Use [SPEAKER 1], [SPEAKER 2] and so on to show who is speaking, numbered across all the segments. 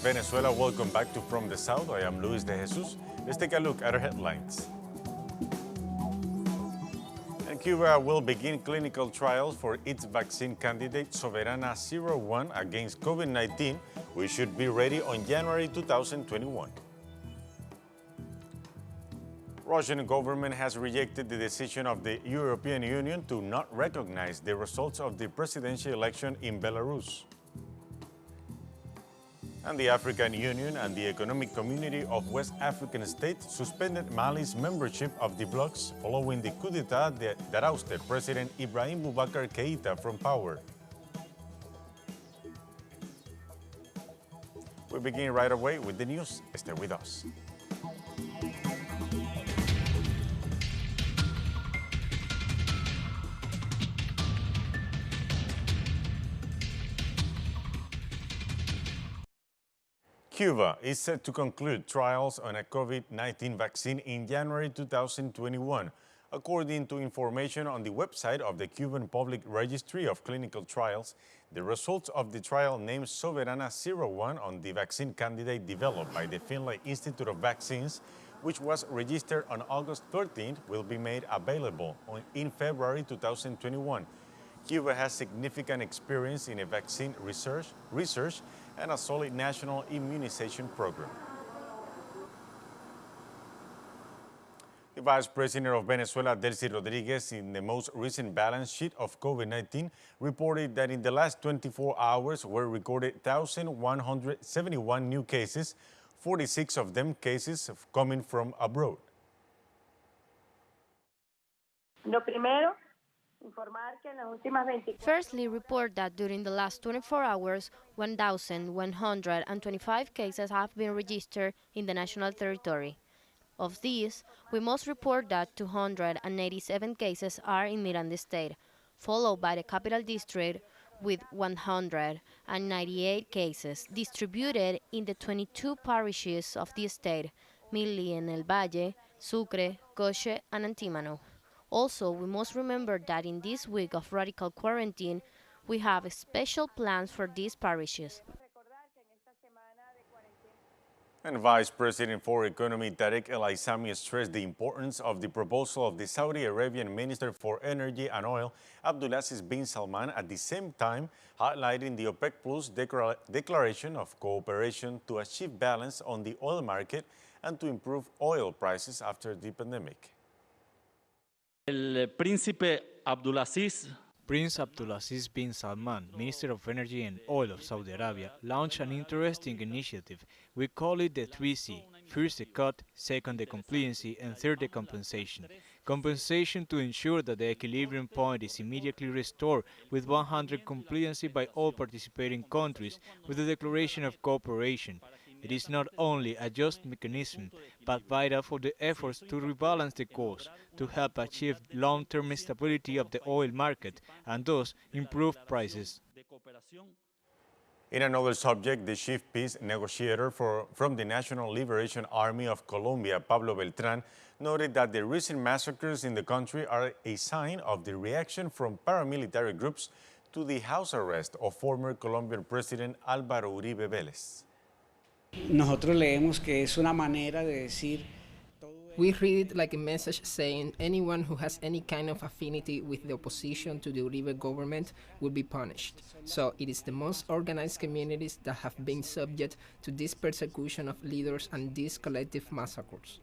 [SPEAKER 1] Venezuela, welcome back to From the South. I am Luis de Jesus. Let's take a look at our headlines. And Cuba will begin clinical trials for its vaccine candidate Soberana-01 against COVID-19, which should be ready on January 2021. Russian government has rejected the decision of the European Union to not recognize the results of the presidential election in Belarus. And the African Union and the Economic Community of West African States suspended Mali's membership of the blocs following the coup d'etat that ousted President Ibrahim Boubacar Keïta from power. We begin right away with the news. Stay with us. Cuba is set to conclude trials on a COVID-19 vaccine in January 2021. According to information on the website of the Cuban Public Registry of Clinical Trials, the results of the trial named Soberana-01 on the vaccine candidate developed by the Finlay Institute of Vaccines, which was registered on August 13th, will be made available in February 2021. Cuba has significant experience in vaccine research and a solid national immunization program. The Vice President of Venezuela, Delcy Rodriguez, in the most recent balance sheet of COVID-19, reported that in the last 24 hours were recorded 1,171 new cases, 46 of them cases coming from abroad.
[SPEAKER 2] Firstly, report that during the last 24 hours, 1,125 cases have been registered in the national territory. Of these, we must report that 287 cases are in Miranda State, followed by the Capital District with 198 cases distributed in the 22 parishes of the state, mainly in El Valle, Sucre, Coche, and Antimano. Also, we must remember that in this week of radical quarantine, we have special plans for these parishes.
[SPEAKER 1] And Vice President for Economy Tarek El Aissami stressed the importance of the proposal of the Saudi Arabian Minister for Energy and Oil, Abdulaziz bin Salman, at the same time highlighting the OPEC Plus declaration of cooperation to achieve balance on the oil market and to improve oil prices after the pandemic.
[SPEAKER 3] Prince Abdulaziz bin Salman, Minister of Energy and Oil of Saudi Arabia, launched an interesting initiative. We call it the 3C. First, the cut, second, the compliancy, and third, the compensation. Compensation to ensure that the equilibrium point is immediately restored with 100% compliancy by all participating countries with the declaration of cooperation. It is not only a just mechanism, but vital for the efforts to rebalance the course, to help achieve long-term stability of the oil market and thus improve prices.
[SPEAKER 1] In another subject, the chief peace negotiator from the National Liberation Army of Colombia, Pablo Beltrán, noted that the recent massacres in the country are a sign of the reaction from paramilitary groups to the house arrest of former Colombian President Álvaro Uribe Vélez.
[SPEAKER 4] Nosotros leemos que es una manera de decir.
[SPEAKER 5] We read it like a message saying anyone who has any kind of affinity with the opposition to the Uribe government will be punished. So it is the most organized communities that have been subject to this persecution of leaders and these collective massacres.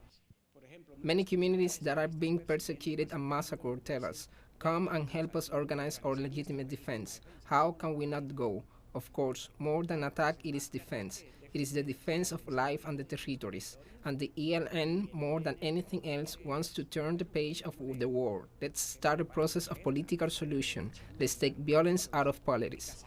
[SPEAKER 5] Many communities that are being persecuted and massacred tell us, come and help us organize our legitimate defense. How can we not go? Of course, more than attack, it is defense. It is the defense of life and the territories. And the ELN, more than anything else, wants to turn the page of the war. Let's start a process of political solution. Let's take violence out of politics.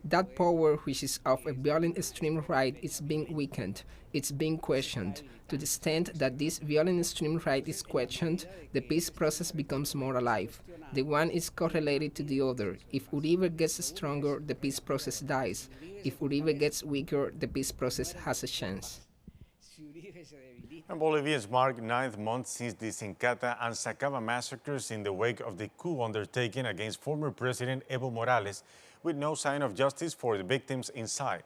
[SPEAKER 5] That power, which is of a violent extreme right, is being weakened. It's being questioned. To the extent that this violent extreme right is questioned, the peace process becomes more alive. The one is correlated to the other. If Uribe gets stronger, the peace process dies. If Uribe gets weaker, the peace process has a chance.
[SPEAKER 1] And Bolivians mark 9th month since the Sincata and Sacaba massacres in the wake of the coup undertaken against former President Evo Morales, with no sign of justice for the victims inside.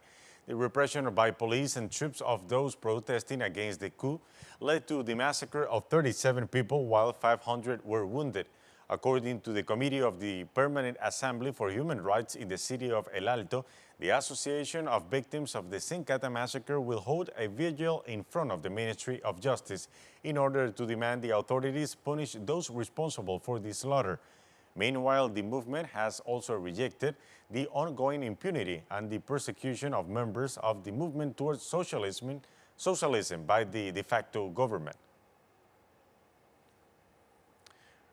[SPEAKER 1] The repression by police and troops of those protesting against the coup led to the massacre of 37 people while 500 were wounded. According to the Committee of the Permanent Assembly for Human Rights in the city of El Alto, the Association of Victims of the Sincata massacre will hold a vigil in front of the Ministry of Justice in order to demand the authorities punish those responsible for the slaughter. Meanwhile, the movement has also rejected the ongoing impunity and the persecution of members of the movement towards socialism by the de facto government.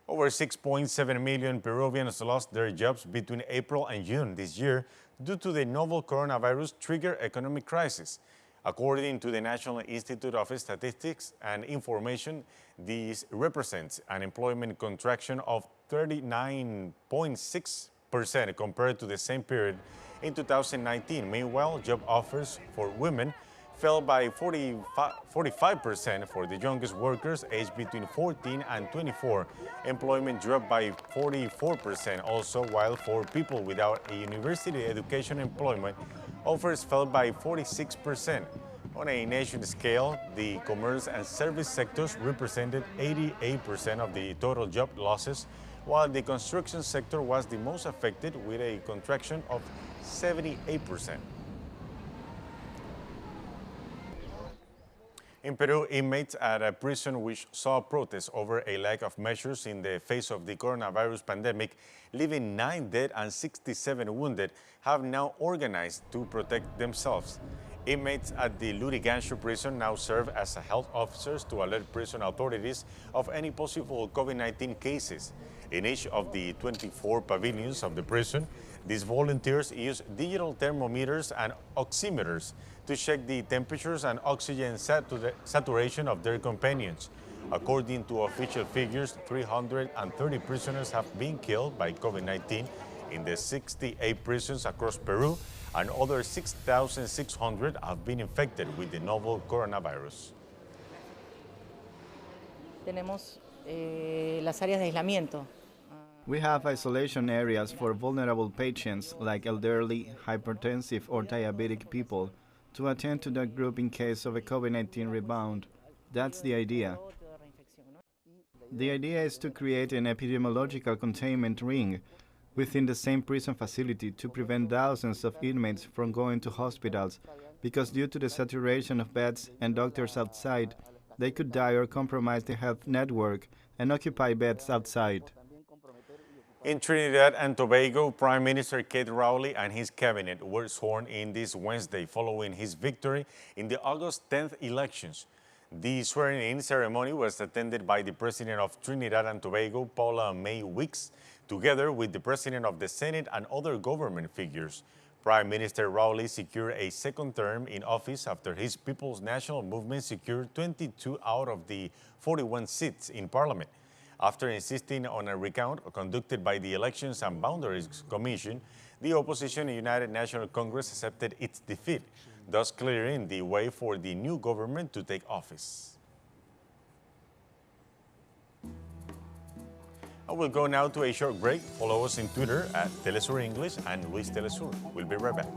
[SPEAKER 1] Over 6.7 million Peruvians lost their jobs between April and June this year due to the novel coronavirus-triggered economic crisis. According to the National Institute of Statistics and Information, this represents an employment contraction of 39.6% compared to the same period in 2019. Meanwhile, job offers for women fell by 45% for the youngest workers aged between 14 and 24. Employment dropped by 44% also, while for people without a university education, employment offers fell by 46%. On a nation scale, the commerce and service sectors represented 88% of the total job losses, while the construction sector was the most affected with a contraction of 78%. In Peru, inmates at a prison which saw protests over a lack of measures in the face of the coronavirus pandemic, leaving 9 dead and 67 wounded, have now organized to protect themselves. Inmates at the Lurigancho prison now serve as health officers to alert prison authorities of any possible COVID-19 cases. In each of the 24 pavilions of the prison, these volunteers use digital thermometers and oximeters to check the temperatures and oxygen saturation of their companions. According to official figures, 330 prisoners have been killed by COVID-19 in the 68 prisons across Peru, and other 6,600 have been infected with the novel coronavirus.
[SPEAKER 6] Tenemos las áreas de aislamiento.
[SPEAKER 7] We have isolation areas for vulnerable patients like elderly, hypertensive or diabetic people to attend to that group in case of a COVID-19 rebound. That's the idea. The idea is to create an epidemiological containment ring within the same prison facility to prevent thousands of inmates from going to hospitals, because due to the saturation of beds and doctors outside, they could die or compromise the health network and occupy beds outside.
[SPEAKER 1] In Trinidad and Tobago, Prime Minister Keith Rowley and his cabinet were sworn in this Wednesday following his victory in the August 10th elections. The swearing-in ceremony was attended by the President of Trinidad and Tobago, Paula May Wicks, together with the President of the Senate and other government figures. Prime Minister Rowley secured a second term in office after his People's National Movement secured 22 out of the 41 seats in Parliament. After insisting on a recount conducted by the Elections and Boundaries Commission, the opposition United National Congress accepted its defeat, thus clearing the way for the new government to take office. I will go now to a short break. Follow us on Twitter at Telesur English and Luis Telesur. We'll be right back.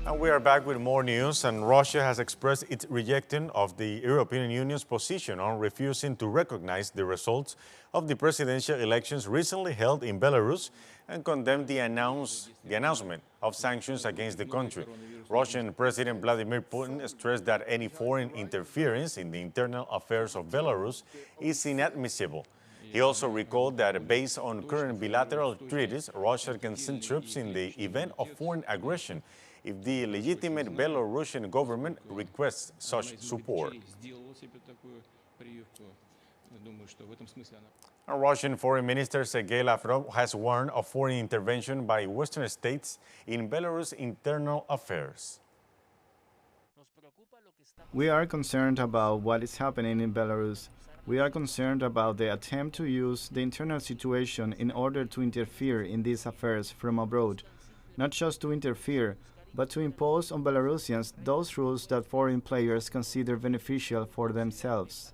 [SPEAKER 1] And we are back with more news, and Russia has expressed its rejection of the European Union's position on refusing to recognize the results of the presidential elections recently held in Belarus and condemned the announcement of sanctions against the country. Russian President Vladimir Putin stressed that any foreign interference in the internal affairs of Belarus is inadmissible. He also recalled that based on current bilateral treaties, Russia can send troops in the event of foreign aggression if the legitimate Belarusian government requests such support. Russian Foreign Minister Sergey Lavrov has warned of foreign intervention by Western states in Belarus' internal affairs.
[SPEAKER 7] We are concerned about what is happening in Belarus. We are concerned about the attempt to use the internal situation in order to interfere in these affairs from abroad, not just to interfere, but to impose on Belarusians those rules that foreign players consider beneficial for themselves.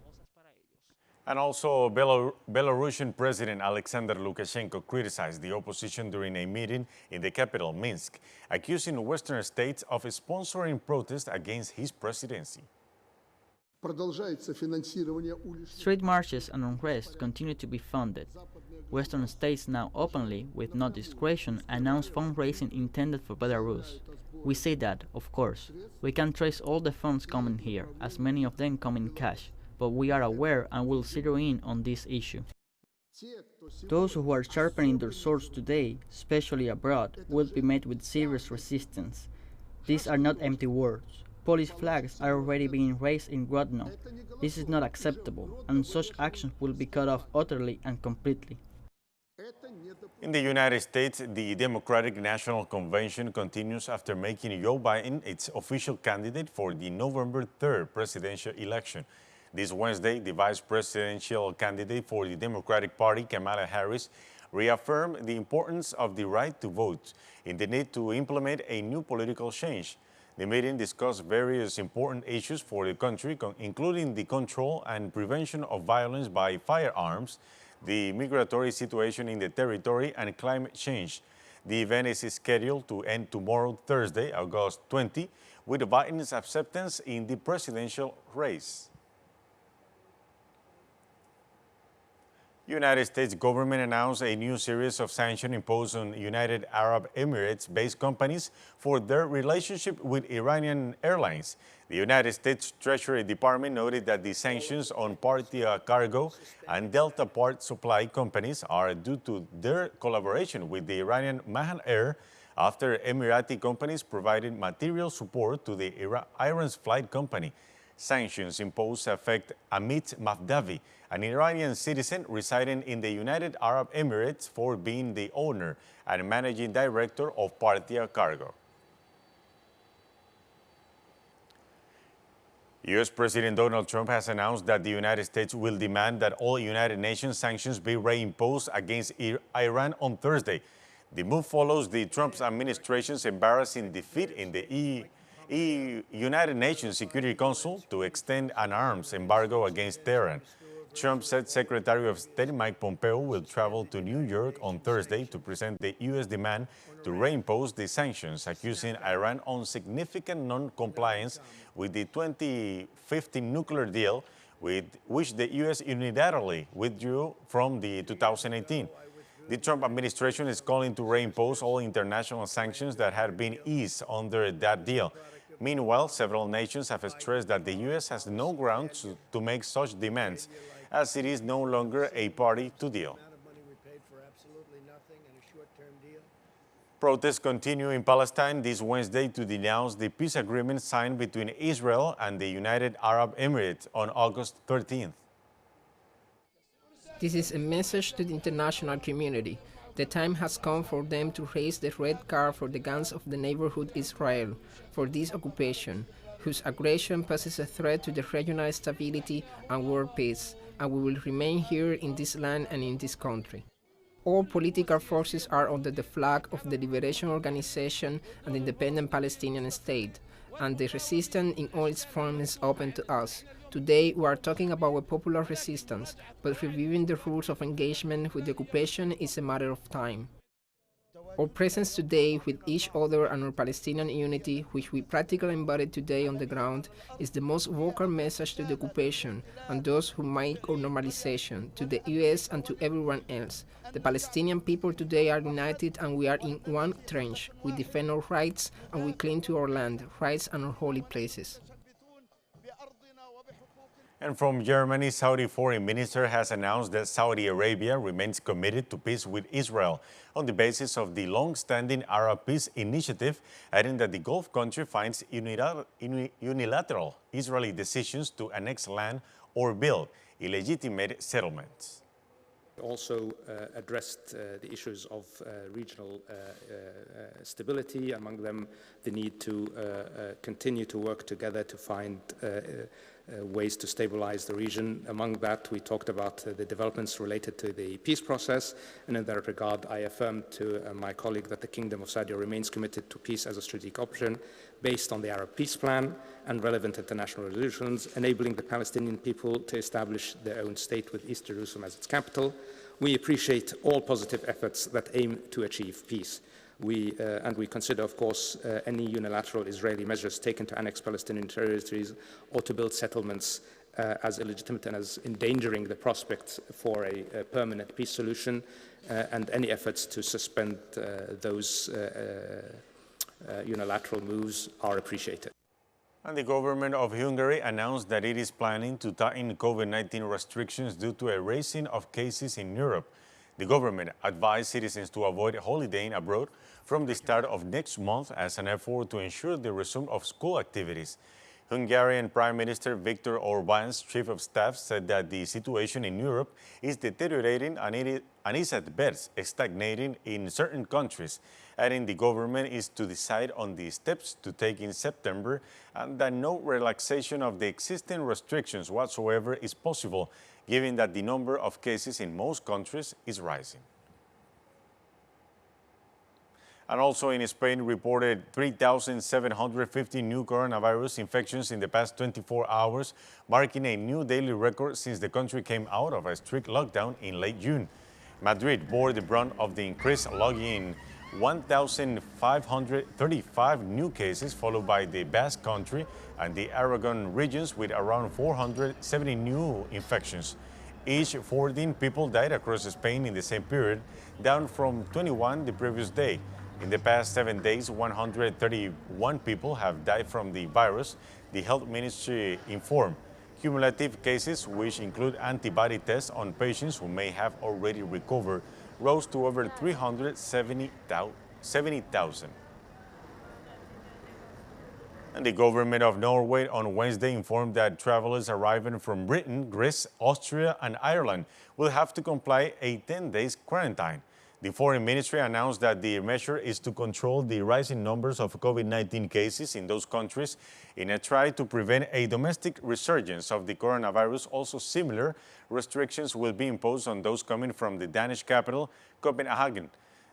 [SPEAKER 1] And also, Belarusian President Alexander Lukashenko criticized the opposition during a meeting in the capital, Minsk, accusing Western states of sponsoring protests against his presidency.
[SPEAKER 8] Street marches and unrest continue to be funded. Western states now openly, with no discretion, announce fundraising intended for Belarus. We say that, of course, we can trace all the funds coming here, as many of them come in cash, but we are aware and will zero in on this issue. Those who are sharpening their swords today, especially abroad, will be met with serious resistance. These are not empty words. Polish flags are already being raised in Grodno. This is not acceptable, and such actions will be cut off utterly and completely.
[SPEAKER 1] In the United States, the Democratic National Convention continues after making Joe Biden its official candidate for the November 3rd presidential election. This Wednesday, the vice presidential candidate for the Democratic Party, Kamala Harris, reaffirmed the importance of the right to vote and the need to implement a new political change. The meeting discussed various important issues for the country, including the control and prevention of violence by firearms, the migratory situation in the territory, and climate change. The event is scheduled to end tomorrow, Thursday, August 20, with Biden's acceptance in the presidential race. United States government announced a new series of sanctions imposed on United Arab Emirates-based companies for their relationship with Iranian airlines. The United States Treasury Department noted that the sanctions on Partia Cargo and Delta Part Supply companies are due to their collaboration with the Iranian Mahan Air after Emirati companies provided material support to the Iran's flight company. Sanctions imposed affect Amit Mafdavi, an Iranian citizen residing in the United Arab Emirates, for being the owner and managing director of Partia Cargo. U.S. President Donald Trump has announced that the United States will demand that all United Nations sanctions be reimposed against Iran on Thursday. The move follows the Trump administration's embarrassing defeat in the United Nations Security Council to extend an arms embargo against Tehran. Trump said Secretary of State Mike Pompeo will travel to New York on Thursday to present the U.S. demand to reimpose the sanctions, accusing Iran on significant non-compliance with the 2015 nuclear deal, with which the U.S. unilaterally withdrew from the 2018. The Trump administration is calling to reimpose all international sanctions that had been eased under that deal. Meanwhile, several nations have stressed that the U.S. has no grounds to make such demands, as it is no longer a party to deal. Protests continue in Palestine this Wednesday to denounce the peace agreement signed between Israel and the United Arab Emirates on August 13th.
[SPEAKER 5] This is a message to the international community. The time has come for them to raise the red card for the guns of the neighborhood Israel, for this occupation, whose aggression poses a threat to the regional stability and world peace, and we will remain here in this land and in this country. All political forces are under the flag of the Liberation Organization and the Independent Palestinian State, and the resistance in all its forms is open to us. Today, we are talking about a popular resistance, but reviewing the rules of engagement with the occupation is a matter of time. Our presence today with each other and our Palestinian unity, which we practically embody today on the ground, is the most vocal message to the occupation and those who make our normalization, to the US and to everyone else. The Palestinian people today are united, and we are in one trench. We defend our rights and we cling to our land, rights and our holy places.
[SPEAKER 1] And from Germany, Saudi Foreign Minister has announced that Saudi Arabia remains committed to peace with Israel on the basis of the long-standing Arab Peace Initiative, adding that the Gulf country finds unilateral Israeli decisions to annex land or build illegitimate settlements.
[SPEAKER 9] Also addressed the issues of regional stability, among them the need to continue to work together to find ways to stabilize the region. Among that, we talked about the developments related to the peace process, and in that regard, I affirmed to my colleague that the Kingdom of Saudi remains committed to peace as a strategic option based on the Arab Peace Plan and relevant international resolutions, enabling the Palestinian people to establish their own state with East Jerusalem as its capital. We appreciate all positive efforts that aim to achieve peace. We consider, of course, any unilateral Israeli measures taken to annex Palestinian territories or to build settlements as illegitimate and as endangering the prospects for a permanent peace solution, and any efforts to suspend those unilateral moves are appreciated.
[SPEAKER 1] And the government of Hungary announced that it is planning to tighten COVID-19 restrictions due to a rising of cases in Europe. The government advised citizens to avoid holidaying abroad from the start of next month as an effort to ensure the resume of school activities. Hungarian Prime Minister Viktor Orbán's chief of staff said that the situation in Europe is deteriorating and is at best stagnating in certain countries, adding the government is to decide on the steps to take in September and that no relaxation of the existing restrictions whatsoever is possible, given that the number of cases in most countries is rising. And also in Spain, reported 3,750 new coronavirus infections in the past 24 hours, marking a new daily record since the country came out of a strict lockdown in late June. Madrid bore the brunt of the increase, logging in 1,535 new cases, followed by the Basque Country and the Aragon regions with around 470 new infections. Each 14 people died across Spain in the same period, down from 21 the previous day. In the past 7 days, 131 people have died from the virus, the health ministry informed. Cumulative cases, which include antibody tests on patients who may have already recovered, rose to over 370,000. And the government of Norway on Wednesday informed that travelers arriving from Britain, Greece, Austria, and Ireland will have to comply a 10-day quarantine. The Foreign Ministry announced that the measure is to control the rising numbers of COVID-19 cases in those countries in a try to prevent a domestic resurgence of the coronavirus. Also, similar restrictions will be imposed on those coming from the Danish capital, Copenhagen.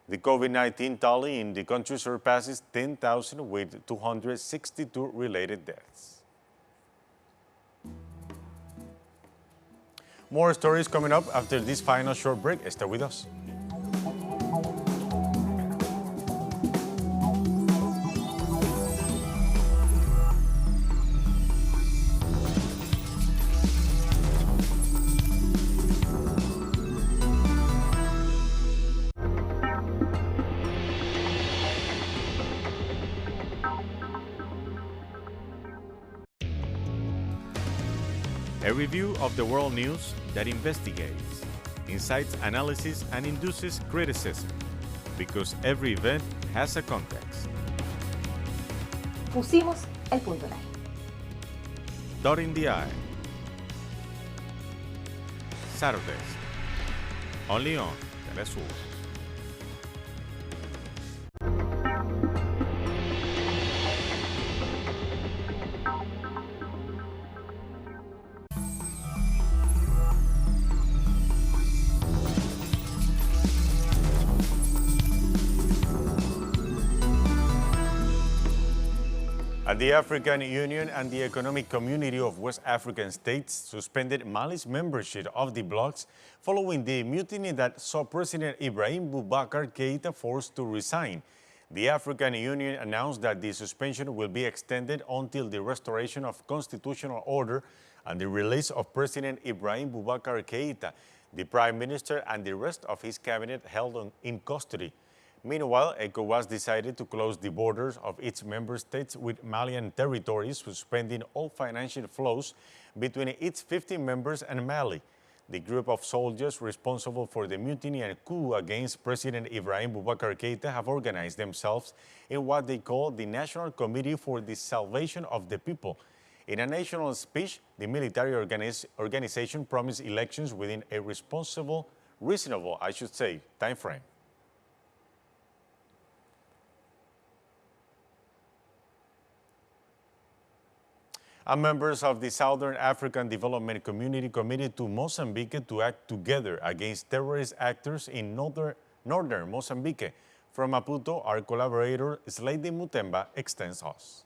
[SPEAKER 1] The COVID-19 tally in the country surpasses 10,000 with 262 related deaths. More stories coming up after this final short break. Stay with us. A review of the world news that investigates, incites analysis, and induces criticism, because every event has a context.
[SPEAKER 10] Pusimos el punto en I.
[SPEAKER 1] Dotting the I. Saturdays, only on Telesur. The African Union and the Economic Community of West African States suspended Mali's membership of the blocs following the mutiny that saw President Ibrahim Boubacar Keïta forced to resign. The African Union announced that the suspension will be extended until the restoration of constitutional order and the release of President Ibrahim Boubacar Keïta, the Prime Minister, and the rest of his cabinet held in custody. Meanwhile, ECOWAS decided to close the borders of its member states with Malian territories, suspending all financial flows between its 15 members and Mali. The group of soldiers responsible for the mutiny and coup against President Ibrahim Boubacar Keïta have organized themselves in what they call the National Committee for the Salvation of the People. In a national speech, the military organization promised elections within a reasonable time frame. And members of the Southern African Development Community committed to Mozambique to act together against terrorist actors in northern Mozambique. From Maputo, our collaborator Slady Mutemba extends us.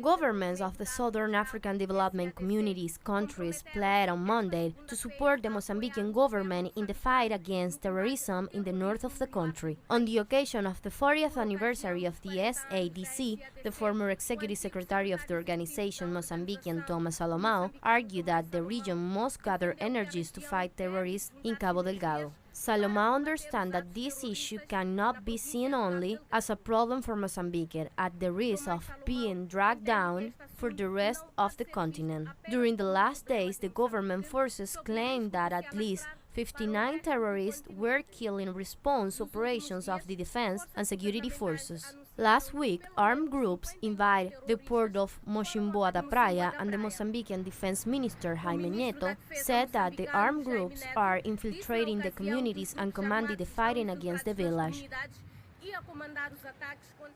[SPEAKER 2] Governments of the Southern African Development Community's countries pledged on Monday to support the Mozambican government in the fight against terrorism in the north of the country. On the occasion of the 40th anniversary of the SADC, the former executive secretary of the organization, Mozambican Thomas Salomao, argued that the region must gather energies to fight terrorists in Cabo Delgado. Salomao understands that this issue cannot be seen only as a problem for Mozambique at the risk of being dragged down for the rest of the continent. During the last days, the government forces claimed that at least 59 terrorists were killed in response operations of the defense and security forces. Last week, armed groups invaded the port of Mocimboa da Praia, and the Mozambican Defense Minister Jaime Neto said that the armed groups are infiltrating the communities and commanding the fighting against the village.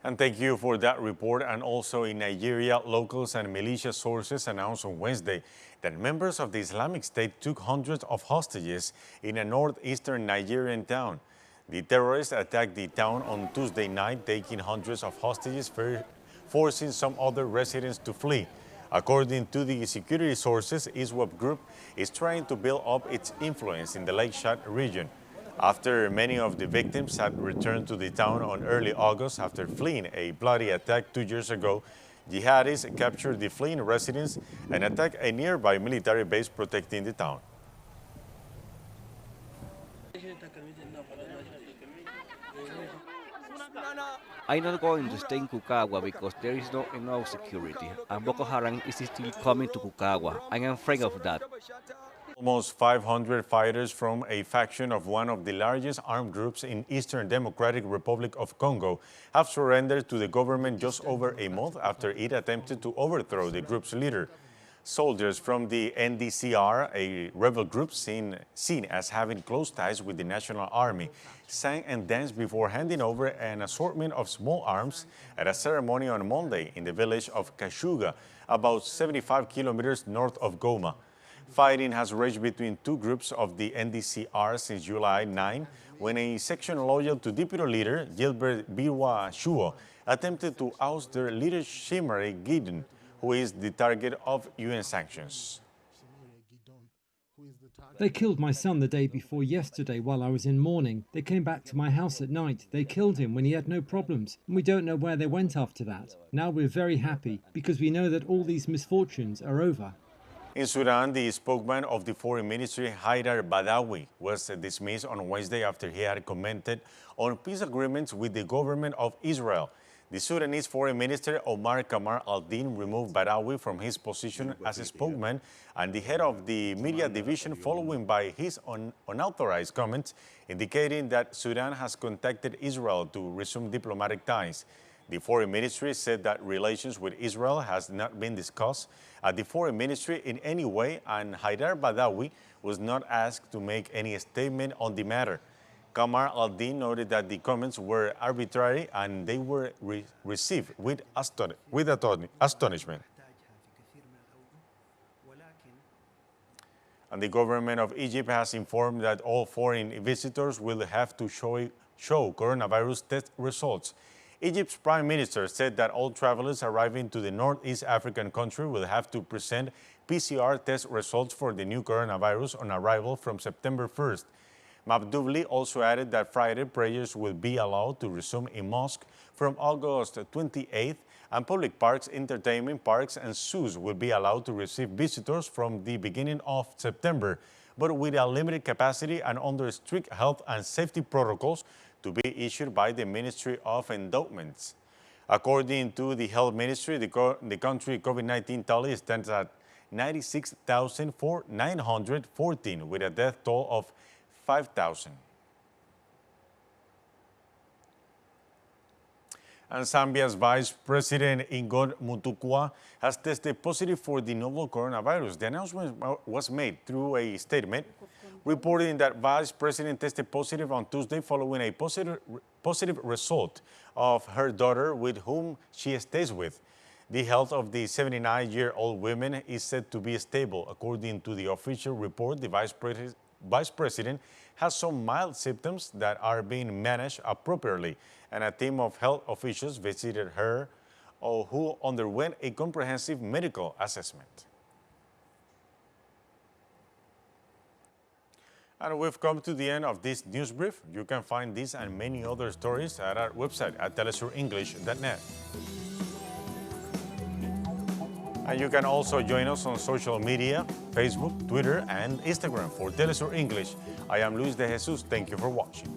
[SPEAKER 1] And thank you for that report. And also in Nigeria, locals and militia sources announced on Wednesday that members of the Islamic State took hundreds of hostages in a northeastern Nigerian town. The terrorists attacked the town on Tuesday night, taking hundreds of hostages, forcing some other residents to flee. According to the security sources, ISWAP Group is trying to build up its influence in the Lake Chad region. After many of the victims had returned to the town on early August after fleeing a bloody attack 2 years ago, jihadis captured the fleeing residents and attacked a nearby military base protecting the town.
[SPEAKER 10] I'm not going to stay in Cucagua because there is not enough security, and Boko Haram is still coming to Cucagua. I am afraid of that.
[SPEAKER 1] Almost 500 fighters from a faction of one of the largest armed groups in Eastern Democratic Republic of Congo have surrendered to the government just over a month after it attempted to overthrow the group's leader. Soldiers from the NDCR, a rebel group seen as having close ties with the National Army, sang and danced before handing over an assortment of small arms at a ceremony on Monday in the village of Kashuga, about 75 kilometers north of Goma. Fighting has raged between two groups of the NDCR since July 9, when a section loyal to deputy leader Gilbert Birwa Shuo attempted to oust their leader Shimari Gideon, who is the target of UN sanctions.
[SPEAKER 11] They killed my son the day before yesterday while I was in mourning. They came back to my house at night. They killed him when he had no problems, and we don't know where they went after that. Now we're very happy because we know that all these misfortunes are over.
[SPEAKER 1] In Sudan, the spokesman of the Foreign Ministry, Haidar Badawi, was dismissed on Wednesday after he had commented on peace agreements with the government of Israel. The Sudanese Foreign Minister Omar Kamar al-Din removed Badawi from his position as a spokesman and the head of the media division following by his unauthorized comments indicating that Sudan has contacted Israel to resume diplomatic ties. The Foreign Ministry said that relations with Israel has not been discussed at the Foreign Ministry in any way, and Haidar Badawi was not asked to make any statement on the matter. Kamar al-Din noted that the comments were arbitrary and they were received with astonishment. And the government of Egypt has informed that all foreign visitors will have to show coronavirus test results. Egypt's prime minister said that all travelers arriving to the Northeast African country will have to present PCR test results for the new coronavirus on arrival from September 1st. Mabdouli also added that Friday prayers will be allowed to resume in mosque from August 28th, and public parks, entertainment parks, and zoos will be allowed to receive visitors from the beginning of September, but with a limited capacity and under strict health and safety protocols to be issued by the Ministry of Endowments. According to the Health Ministry, the country COVID-19 tally stands at 96,914 with a death toll of 5,000. And Zambia's Vice President Ingon Mutukwa has tested positive for the novel coronavirus. The announcement was made through a statement reporting that Vice President tested positive on Tuesday following a positive result of her daughter with whom she stays with. The health of the 79-year-old woman is said to be stable. According to the official report, the Vice President has some mild symptoms that are being managed appropriately, and a team of health officials visited her who underwent a comprehensive medical assessment. And we've come to the end of this news brief. You can find these and many other stories at our website at telesurenglish.net. And you can also join us on social media, Facebook, Twitter, and Instagram for Telesur English. I am Luis de Jesus. Thank you for watching.